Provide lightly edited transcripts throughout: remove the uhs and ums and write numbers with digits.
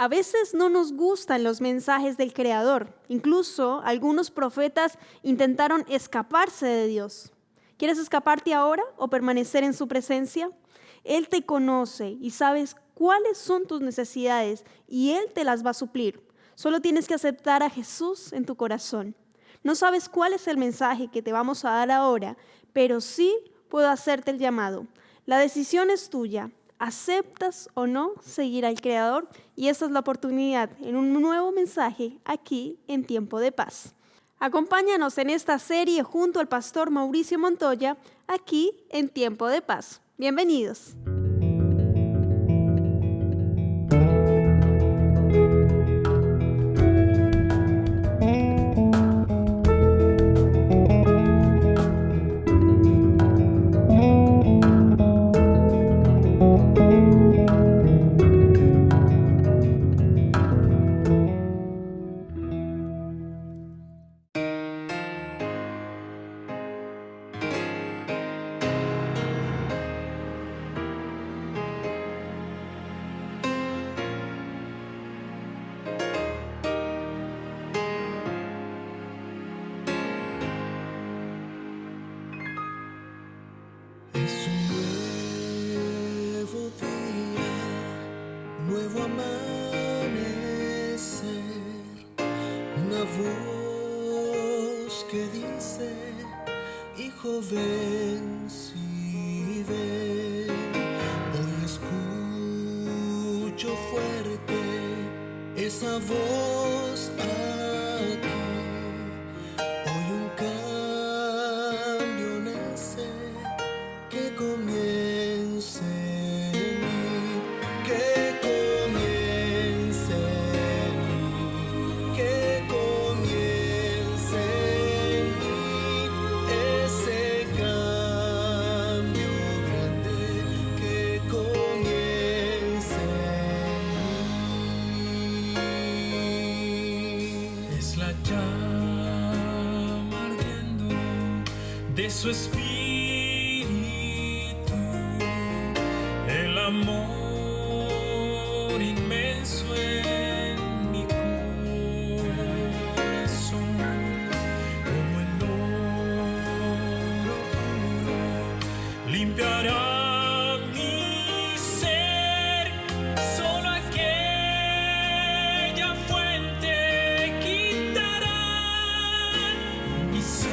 A veces no nos gustan los mensajes del Creador. Incluso algunos profetas intentaron escaparse de Dios. ¿Quieres escaparte ahora o permanecer en su presencia? Él te conoce y sabes cuáles son tus necesidades y Él te las va a suplir. Solo tienes que aceptar a Jesús en tu corazón. No sabes cuál es el mensaje que te vamos a dar ahora, pero sí puedo hacerte el llamado. La decisión es tuya. ¿Aceptas o no seguir al Creador? Y esta es la oportunidad en un nuevo mensaje aquí en Tiempo de Paz. Acompáñanos en esta serie junto al pastor Mauricio Montoya, aquí en Tiempo de Paz. Bienvenidos. Nuevo amanecer, una voz que dice: hijo, ven, si ven. Hoy escucho fuerte esa voz aquí. Hoy un cambio nace, que comience en mí, que comience en mí, que comience en mí, ese cambio grande, que comience en mí. Es la llama ardiendo de su espíritu, el amor inmenso en mi corazón, como el oro puro, limpiará mi ser. Solo aquella fuente quitará mi ser.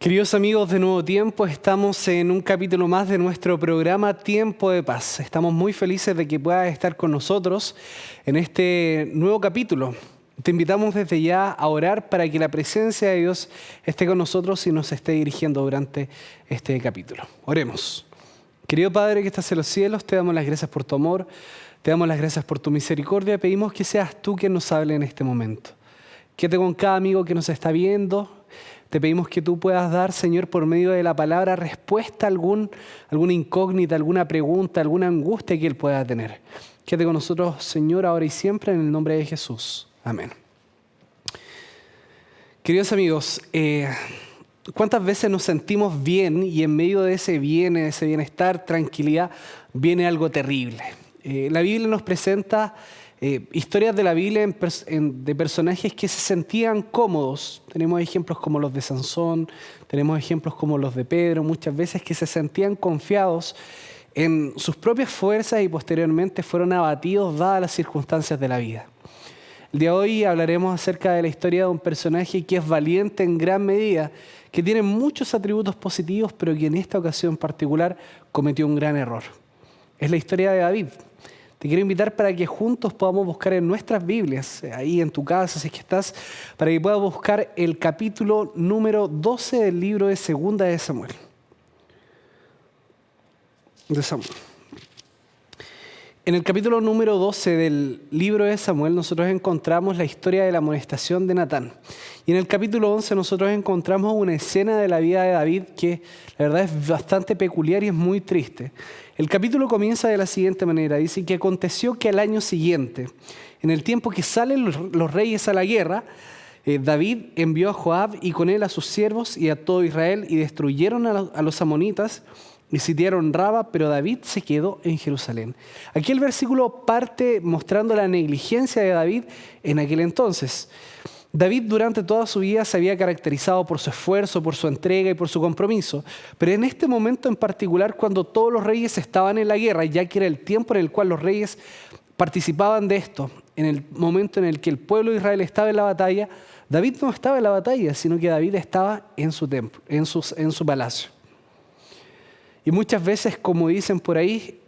Queridos amigos de Nuevo Tiempo, estamos en un capítulo más de nuestro programa Tiempo de Paz. Estamos muy felices de que puedas estar con nosotros en este nuevo capítulo. Te invitamos desde ya a orar para que la presencia de Dios esté con nosotros y nos esté dirigiendo durante este capítulo. Oremos. Querido Padre que estás en los cielos, te damos las gracias por tu amor, te damos las gracias por tu misericordia. Pedimos que seas tú quien nos hable en este momento. Quédate con cada amigo que nos está viendo. Te pedimos que tú puedas dar, Señor, por medio de la palabra, respuesta a alguna incógnita, alguna pregunta, alguna angustia que Él pueda tener. Quédate con nosotros, Señor, ahora y siempre, en el nombre de Jesús. Amén. Queridos amigos, ¿cuántas veces nos sentimos bien y en medio de ese bienestar, tranquilidad, viene algo terrible? La Biblia nos presenta historias de la Biblia de personajes que se sentían cómodos. Tenemos ejemplos como los de Sansón, tenemos ejemplos como los de Pedro, muchas veces que se sentían confiados en sus propias fuerzas y posteriormente fueron abatidos dadas las circunstancias de la vida. El día de hoy hablaremos acerca de la historia de un personaje que es valiente en gran medida, que tiene muchos atributos positivos, pero que en esta ocasión en particular cometió un gran error. Es la historia de David. Te quiero invitar para que juntos podamos buscar en nuestras Biblias, ahí en tu casa, si es que estás, para que puedas buscar el capítulo número 12 del libro de Segunda de Samuel. En el capítulo número 12 del libro de Samuel nosotros encontramos la historia de la amonestación de Natán. Y en el capítulo 11 nosotros encontramos una escena de la vida de David que la verdad es bastante peculiar y es muy triste. El capítulo comienza de la siguiente manera. Dice que aconteció que al año siguiente, en el tiempo que salen los reyes a la guerra, David envió a Joab y con él a sus siervos y a todo Israel y destruyeron a los amonitas y sitiaron Raba, pero David se quedó en Jerusalén. Aquí el versículo parte mostrando la negligencia de David en aquel entonces. David durante toda su vida se había caracterizado por su esfuerzo, por su entrega y por su compromiso, pero en este momento en particular, cuando todos los reyes estaban en la guerra, ya que era el tiempo en el cual los reyes participaban de esto, en el momento en el que el pueblo de Israel estaba en la batalla, David no estaba en la batalla, sino que David estaba en su templo, en su palacio. Y muchas veces, como dicen por ahí,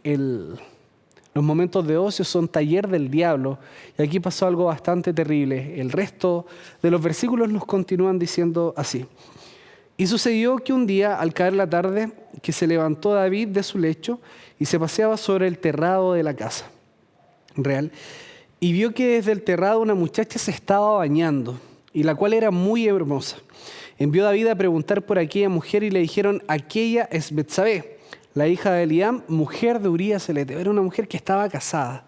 los momentos de ocio son taller del diablo. Y aquí pasó algo bastante terrible. El resto de los versículos nos continúan diciendo así. Y sucedió que un día, al caer la tarde, que se levantó David de su lecho y se paseaba sobre el terrado de la casa real. Y vio que desde el terrado una muchacha se estaba bañando, y la cual era muy hermosa. Envió David a preguntar por aquella mujer y le dijeron, aquella es Betsabé, la hija de Eliam, mujer de Urías el Eteo. Era una mujer que estaba casada.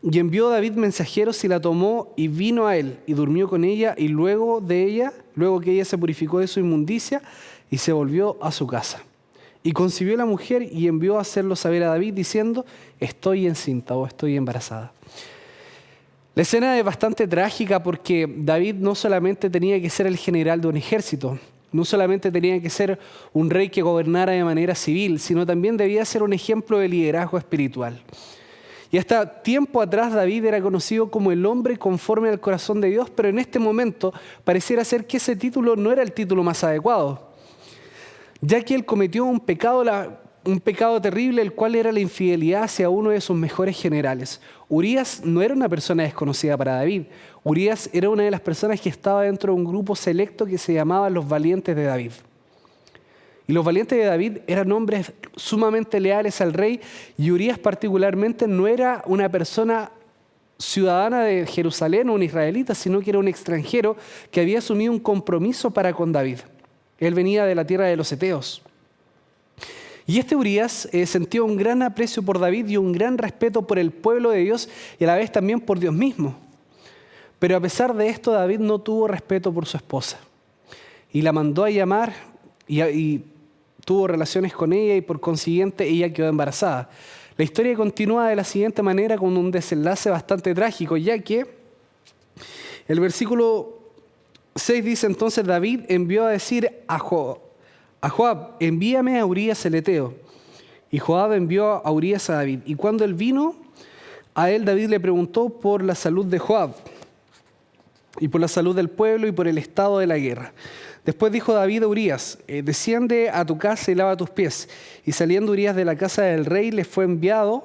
Y envió David mensajeros y la tomó y vino a él y durmió con ella y luego que ella se purificó de su inmundicia y se volvió a su casa. Y concibió la mujer y envió a hacerlo saber a David diciendo, estoy encinta o estoy embarazada. La escena es bastante trágica porque David no solamente tenía que ser el general de un ejército, no solamente tenía que ser un rey que gobernara de manera civil, sino también debía ser un ejemplo de liderazgo espiritual. Y hasta tiempo atrás David era conocido como el hombre conforme al corazón de Dios, pero en este momento pareciera ser que ese título no era el título más adecuado, ya que él cometió un pecado terrible, el cual era la infidelidad hacia uno de sus mejores generales. Urías no era una persona desconocida para David. Urías era una de las personas que estaba dentro de un grupo selecto que se llamaba los valientes de David. Y los valientes de David eran hombres sumamente leales al rey, y Urías particularmente no era una persona ciudadana de Jerusalén o un israelita, sino que era un extranjero que había asumido un compromiso para con David. Él venía de la tierra de los Eteos. Y este Urías sentía un gran aprecio por David y un gran respeto por el pueblo de Dios y a la vez también por Dios mismo. Pero a pesar de esto, David no tuvo respeto por su esposa y la mandó a llamar y tuvo relaciones con ella y por consiguiente ella quedó embarazada. La historia continúa de la siguiente manera con un desenlace bastante trágico, ya que el versículo 6 dice, entonces David envió a decir a Joab, envíame a Urías el Eteo. Y Joab envió a Urías a David. Y cuando él vino, a él David le preguntó por la salud de Joab, y por la salud del pueblo, y por el estado de la guerra. Después dijo David a Urías, desciende a tu casa y lava tus pies. Y saliendo Urías de la casa del rey, le fue enviado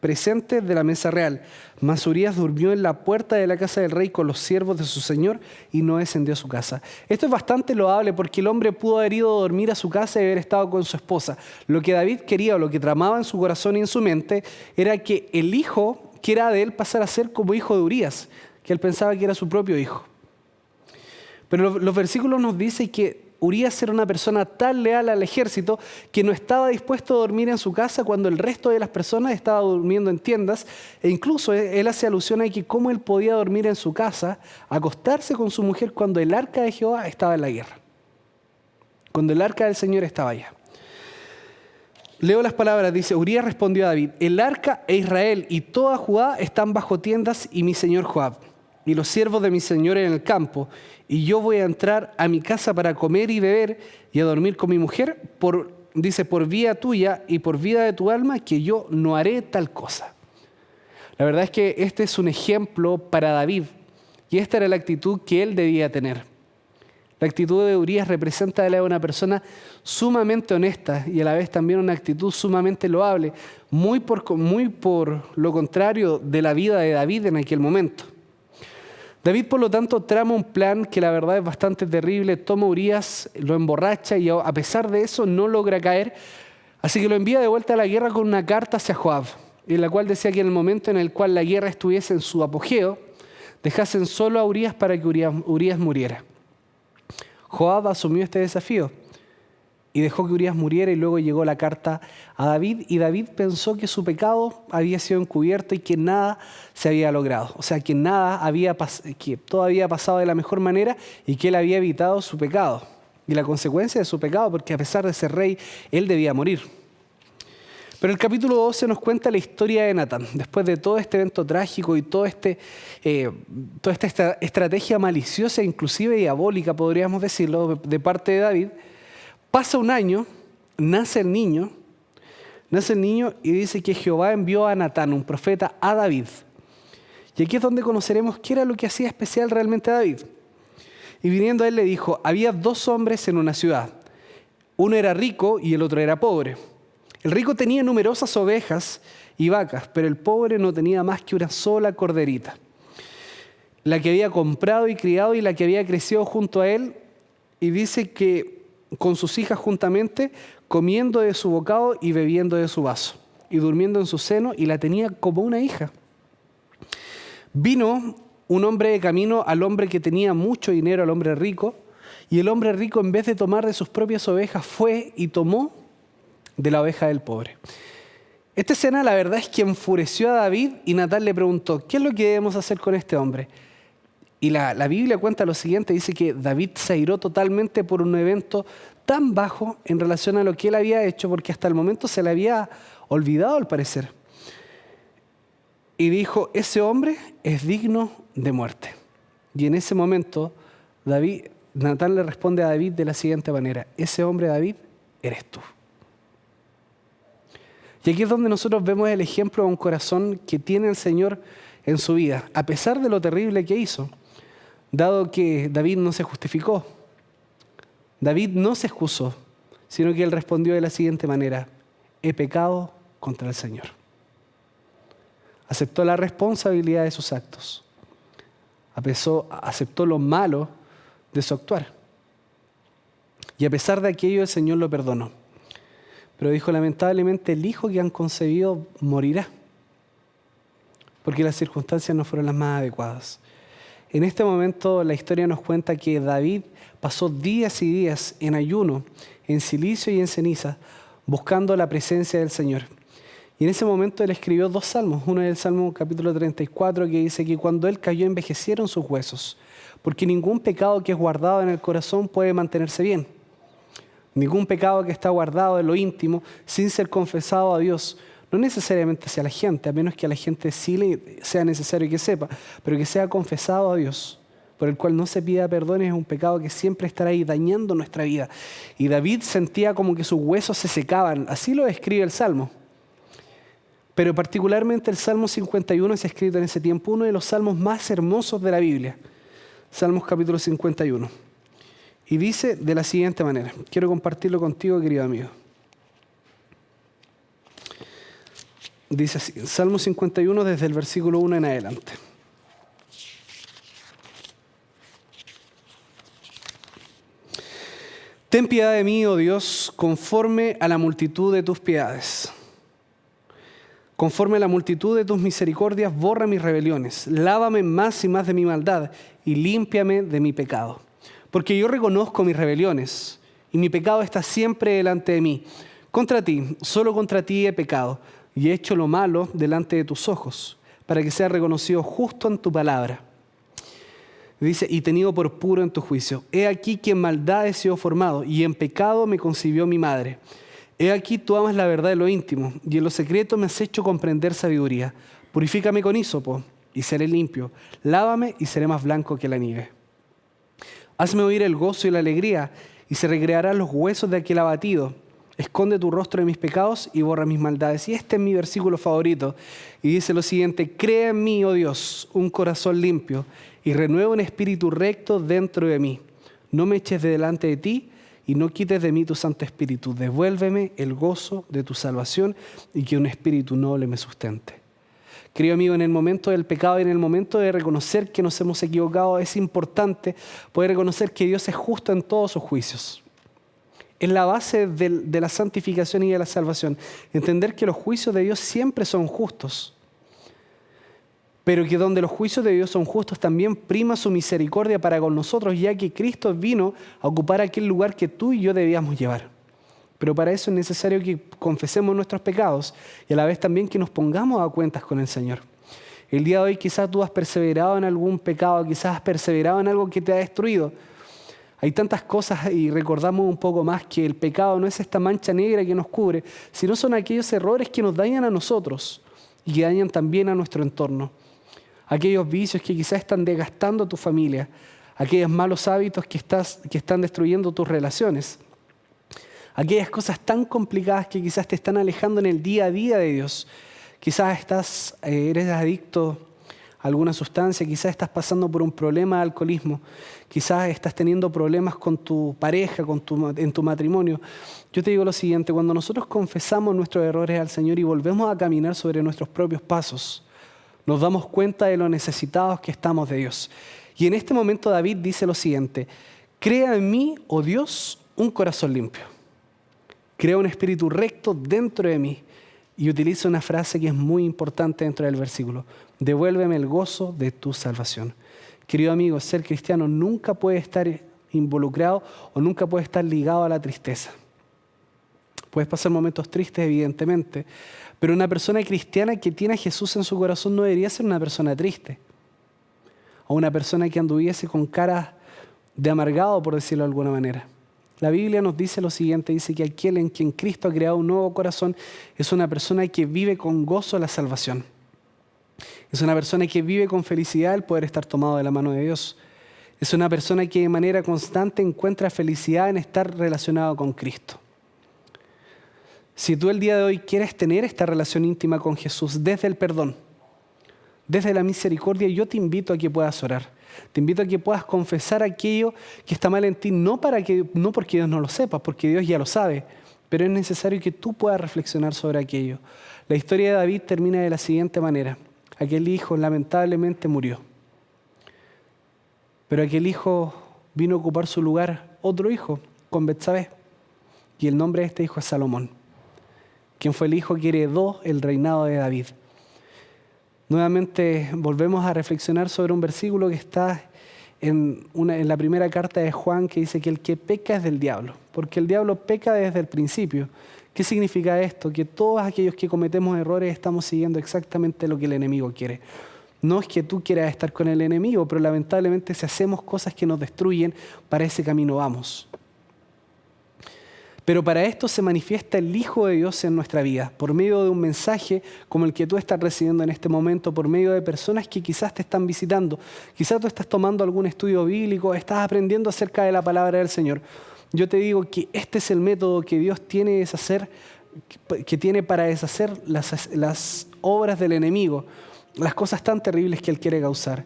presente de la mesa real. Mas Urías durmió en la puerta de la casa del rey con los siervos de su señor y no descendió a su casa. Esto es bastante loable porque el hombre pudo haber ido a dormir a su casa y haber estado con su esposa. Lo que David quería o lo que tramaba en su corazón y en su mente era que el hijo que era de él pasara a ser como hijo de Urías, que él pensaba que era su propio hijo. Pero los versículos nos dicen que Urías era una persona tan leal al ejército que no estaba dispuesto a dormir en su casa cuando el resto de las personas estaban durmiendo en tiendas. E incluso él hace alusión a que cómo él podía dormir en su casa, acostarse con su mujer cuando el arca de Jehová estaba en la guerra. Cuando el arca del Señor estaba allá. Leo las palabras, dice, Urías respondió a David, el arca e Israel y toda Judá están bajo tiendas y mi señor Joab y los siervos de mi señor en el campo, y yo voy a entrar a mi casa para comer y beber y a dormir con mi mujer, dice, por vía tuya y por vida de tu alma, que yo no haré tal cosa. La verdad es que este es un ejemplo para David, y esta era la actitud que él debía tener. La actitud de Urías representa a una persona sumamente honesta y a la vez también una actitud sumamente loable, muy por lo contrario de la vida de David en aquel momento. David, por lo tanto, trama un plan que la verdad es bastante terrible. Toma a Urías, lo emborracha y a pesar de eso no logra caer. Así que lo envía de vuelta a la guerra con una carta hacia Joab, en la cual decía que en el momento en el cual la guerra estuviese en su apogeo, dejasen solo a Urías para que Urías muriera. Joab asumió este desafío y dejó que Urías muriera y luego llegó la carta a David y David pensó que su pecado había sido encubierto y que nada se había logrado. O sea, que que todo había pasado de la mejor manera y que él había evitado su pecado y la consecuencia de su pecado, porque a pesar de ser rey, él debía morir. Pero el capítulo 12 nos cuenta la historia de Natán. Después de todo este evento trágico y toda esta estrategia maliciosa, inclusive diabólica, podríamos decirlo, de parte de David, pasa un año, nace el niño y dice que Jehová envió a Natán, un profeta, a David. Y aquí es donde conoceremos qué era lo que hacía especial realmente a David. Y viniendo a él le dijo, había 2 hombres en una ciudad. Uno era rico y el otro era pobre. El rico tenía numerosas ovejas y vacas, pero el pobre no tenía más que una sola corderita, la que había comprado y criado y la que había crecido junto a él, y dice que con sus hijas juntamente, comiendo de su bocado y bebiendo de su vaso, y durmiendo en su seno, y la tenía como una hija. Vino un hombre de camino al hombre que tenía mucho dinero, al hombre rico, y el hombre rico, en vez de tomar de sus propias ovejas, fue y tomó de la oveja del pobre. Esta escena, la verdad, es que enfureció a David y Natán le preguntó, ¿qué es lo que debemos hacer con este hombre? Y la Biblia cuenta lo siguiente, dice que David se airó totalmente por un evento tan bajo en relación a lo que él había hecho, porque hasta el momento se le había olvidado al parecer. Y dijo, ese hombre es digno de muerte. Y en ese momento, Natán le responde a David de la siguiente manera, ese hombre, David, eres tú. Y aquí es donde nosotros vemos el ejemplo de un corazón que tiene el Señor en su vida, a pesar de lo terrible que hizo, dado que David no se justificó, David no se excusó, sino que él respondió de la siguiente manera, he pecado contra el Señor. Aceptó la responsabilidad de sus actos, aceptó lo malo de su actuar. Y a pesar de aquello, el Señor lo perdonó. Pero dijo, lamentablemente, el hijo que han concebido morirá, porque las circunstancias no fueron las más adecuadas. En este momento, la historia nos cuenta que David pasó días y días en ayuno, en silicio y en ceniza, buscando la presencia del Señor. Y en ese momento él escribió 2 salmos. Uno es el Salmo capítulo 34, que dice que cuando él cayó envejecieron sus huesos, porque ningún pecado que es guardado en el corazón puede mantenerse bien. Ningún pecado que está guardado en lo íntimo, sin ser confesado a Dios, no necesariamente hacia la gente, a menos que a la gente sí le sea necesario que sepa, pero que sea confesado a Dios, por el cual no se pida perdón, es un pecado que siempre estará ahí dañando nuestra vida. Y David sentía como que sus huesos se secaban, así lo describe el Salmo. Pero particularmente el Salmo 51 es escrito en ese tiempo, uno de los salmos más hermosos de la Biblia, Salmos capítulo 51. Y dice de la siguiente manera. Quiero compartirlo contigo, querido amigo. Dice así, Salmo 51 desde el versículo 1 en adelante. Ten piedad de mí, oh Dios, conforme a la multitud de tus piedades. Conforme a la multitud de tus misericordias, borra mis rebeliones. Lávame más y más de mi maldad y límpiame de mi pecado. Porque yo reconozco mis rebeliones y mi pecado está siempre delante de mí. Contra ti, solo contra ti he pecado y he hecho lo malo delante de tus ojos, para que sea reconocido justo en tu palabra. Dice, y tenido por puro en tu juicio. He aquí que en maldad he sido formado, y en pecado me concibió mi madre. He aquí tú amas la verdad de lo íntimo, y en lo secreto me has hecho comprender sabiduría. Purifícame con hisopo, y seré limpio. Lávame, y seré más blanco que la nieve. Hazme oír el gozo y la alegría, y se recrearán los huesos de aquel abatido. Esconde tu rostro de mis pecados y borra mis maldades. Y este es mi versículo favorito. Y dice lo siguiente, crea en mí, oh Dios, un corazón limpio y renueva un espíritu recto dentro de mí. No me eches de delante de ti y no quites de mí tu Santo Espíritu. Devuélveme el gozo de tu salvación y que un espíritu noble me sustente. Querido amigo, en el momento del pecado y en el momento de reconocer que nos hemos equivocado, es importante poder reconocer que Dios es justo en todos sus juicios. Es la base de la santificación y de la salvación. Entender que los juicios de Dios siempre son justos. Pero que donde los juicios de Dios son justos, también prima su misericordia para con nosotros, ya que Cristo vino a ocupar aquel lugar que tú y yo debíamos llevar. Pero para eso es necesario que confesemos nuestros pecados y a la vez también que nos pongamos a cuentas con el Señor. El día de hoy quizás tú has perseverado en algún pecado, quizás has perseverado en algo que te ha destruido. Hay tantas cosas y recordamos un poco más que el pecado no es esta mancha negra que nos cubre, sino son aquellos errores que nos dañan a nosotros y que dañan también a nuestro entorno. Aquellos vicios que quizás están desgastando a tu familia, aquellos malos hábitos que están destruyendo tus relaciones, aquellas cosas tan complicadas que quizás te están alejando en el día a día de Dios. Quizás eres adicto a alguna sustancia, quizás estás pasando por un problema de alcoholismo, quizás estás teniendo problemas con tu pareja, en tu matrimonio. Yo te digo lo siguiente, cuando nosotros confesamos nuestros errores al Señor y volvemos a caminar sobre nuestros propios pasos, nos damos cuenta de lo necesitados que estamos de Dios. Y en este momento David dice lo siguiente, crea en mí, oh Dios, un corazón limpio. Crea un espíritu recto dentro de mí. Y utiliza una frase que es muy importante dentro del versículo. Devuélveme el gozo de tu salvación. Querido amigo, ser cristiano nunca puede estar involucrado o nunca puede estar ligado a la tristeza. Puedes pasar momentos tristes, evidentemente, pero una persona cristiana que tiene a Jesús en su corazón no debería ser una persona triste. O una persona que anduviese con cara de amargado, por decirlo de alguna manera. La Biblia nos dice lo siguiente, dice que aquel en quien Cristo ha creado un nuevo corazón es una persona que vive con gozo la salvación. Es una persona que vive con felicidad el poder estar tomado de la mano de Dios. Es una persona que de manera constante encuentra felicidad en estar relacionado con Cristo. Si tú el día de hoy quieres tener esta relación íntima con Jesús desde el perdón, desde la misericordia, yo te invito a que puedas orar. Te invito a que puedas confesar aquello que está mal en ti, no porque Dios no lo sepa, porque Dios ya lo sabe, pero es necesario que tú puedas reflexionar sobre aquello. La historia de David termina de la siguiente manera. Aquel hijo lamentablemente murió, pero aquel hijo vino a ocupar su lugar otro hijo con Betsabé, y el nombre de este hijo es Salomón, quien fue el hijo que heredó el reinado de David. Nuevamente volvemos a reflexionar sobre un versículo que está en la primera carta de Juan, que dice que el que peca es del diablo, porque el diablo peca desde el principio. ¿Qué significa esto? Que todos aquellos que cometemos errores estamos siguiendo exactamente lo que el enemigo quiere. No es que tú quieras estar con el enemigo, pero lamentablemente si hacemos cosas que nos destruyen, para ese camino vamos. Pero para esto se manifiesta el Hijo de Dios en nuestra vida, por medio de un mensaje como el que tú estás recibiendo en este momento, por medio de personas que quizás te están visitando. Quizás tú estás tomando algún estudio bíblico, estás aprendiendo acerca de la palabra del Señor. Yo te digo que este es el método que Dios tiene para deshacer las obras del enemigo, las cosas tan terribles que Él quiere causar.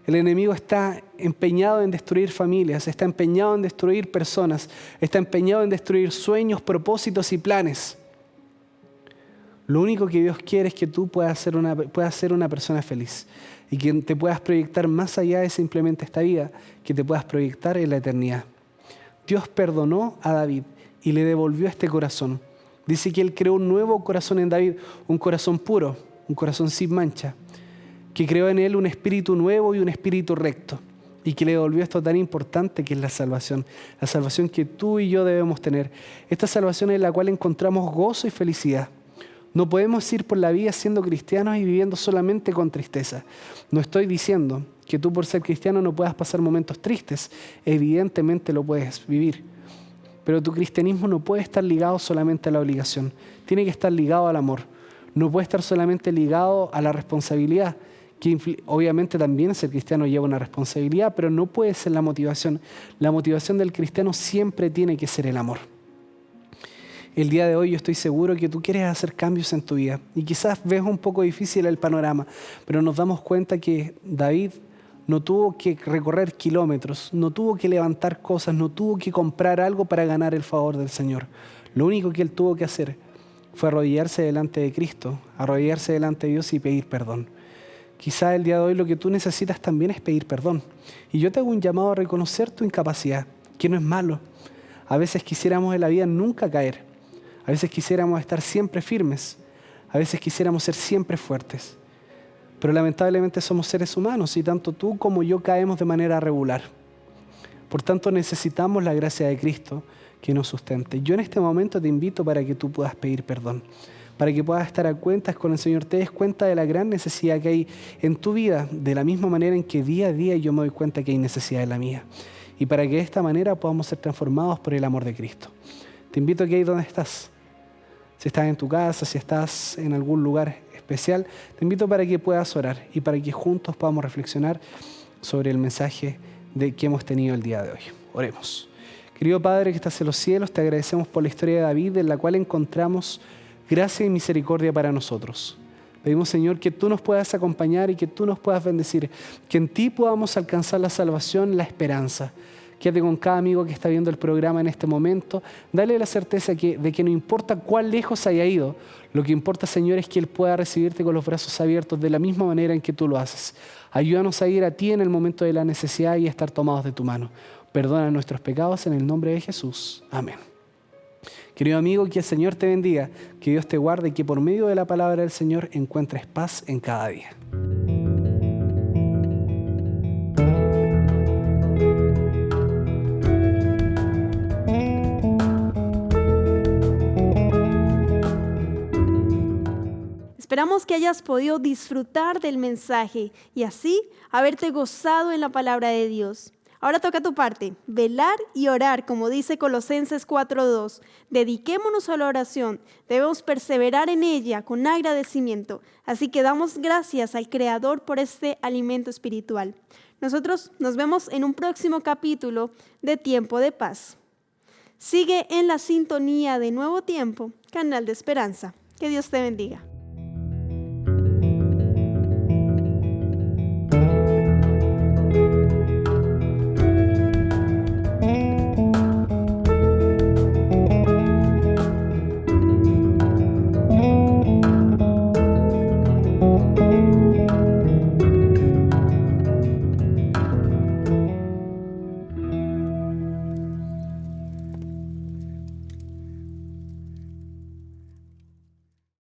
El enemigo está empeñado en destruir familias, está empeñado en destruir personas, está empeñado en destruir sueños, propósitos y planes. Lo único que Dios quiere es que tú puedas ser una persona feliz y que te puedas proyectar más allá de simplemente esta vida, que te puedas proyectar en la eternidad. Dios perdonó a David y le devolvió este corazón. Dice que Él creó un nuevo corazón en David, un corazón puro, un corazón sin mancha, que creó en él un espíritu nuevo y un espíritu recto, y que le devolvió esto tan importante que es la salvación que tú y yo debemos tener. Esta salvación en la cual encontramos gozo y felicidad. No podemos ir por la vida siendo cristianos y viviendo solamente con tristeza. No estoy diciendo que tú por ser cristiano no puedas pasar momentos tristes, evidentemente lo puedes vivir. Pero tu cristianismo no puede estar ligado solamente a la obligación, tiene que estar ligado al amor. No puede estar solamente ligado a la responsabilidad, que obviamente también ser cristiano lleva una responsabilidad, pero no puede ser la motivación. La motivación del cristiano siempre tiene que ser el amor. El día de hoy yo estoy seguro que tú quieres hacer cambios en tu vida y quizás ves un poco difícil el panorama, pero nos damos cuenta que David no tuvo que recorrer kilómetros, no tuvo que levantar cosas, no tuvo que comprar algo para ganar el favor del Señor. Lo único que él tuvo que hacer fue arrodillarse delante de Cristo, arrodillarse delante de Dios y pedir perdón. Quizá el día de hoy lo que tú necesitas también es pedir perdón. Y yo te hago un llamado a reconocer tu incapacidad, que no es malo. A veces quisiéramos en la vida nunca caer. A veces quisiéramos estar siempre firmes. A veces quisiéramos ser siempre fuertes. Pero lamentablemente somos seres humanos y tanto tú como yo caemos de manera regular. Por tanto necesitamos la gracia de Cristo que nos sustente. Yo en este momento te invito para que tú puedas pedir perdón, para que puedas estar a cuentas con el Señor, te des cuenta de la gran necesidad que hay en tu vida, de la misma manera en que día a día yo me doy cuenta que hay necesidad en la mía. Y para que de esta manera podamos ser transformados por el amor de Cristo. Te invito a que ahí donde estás, si estás en tu casa, si estás en algún lugar especial, te invito para que puedas orar y para que juntos podamos reflexionar sobre el mensaje que hemos tenido el día de hoy. Oremos. Querido Padre que estás en los cielos, te agradecemos por la historia de David, en la cual encontramos gracia y misericordia para nosotros. Pedimos, Señor, que tú nos puedas acompañar y que tú nos puedas bendecir, que en ti podamos alcanzar la salvación, la esperanza. Quédate con cada amigo que está viendo el programa en este momento. Dale la certeza de que no importa cuán lejos haya ido, lo que importa, Señor, es que Él pueda recibirte con los brazos abiertos de la misma manera en que tú lo haces. Ayúdanos a ir a ti en el momento de la necesidad y a estar tomados de tu mano. Perdona nuestros pecados en el nombre de Jesús. Amén. Querido amigo, que el Señor te bendiga, que Dios te guarde y que por medio de la palabra del Señor encuentres paz en cada día. Esperamos que hayas podido disfrutar del mensaje y así haberte gozado en la palabra de Dios. Ahora toca tu parte, velar y orar, como dice Colosenses 4:2. Dediquémonos a la oración, debemos perseverar en ella con agradecimiento. Así que damos gracias al Creador por este alimento espiritual. Nosotros nos vemos en un próximo capítulo de Tiempo de Paz. Sigue en la sintonía de Nuevo Tiempo, canal de esperanza. Que Dios te bendiga.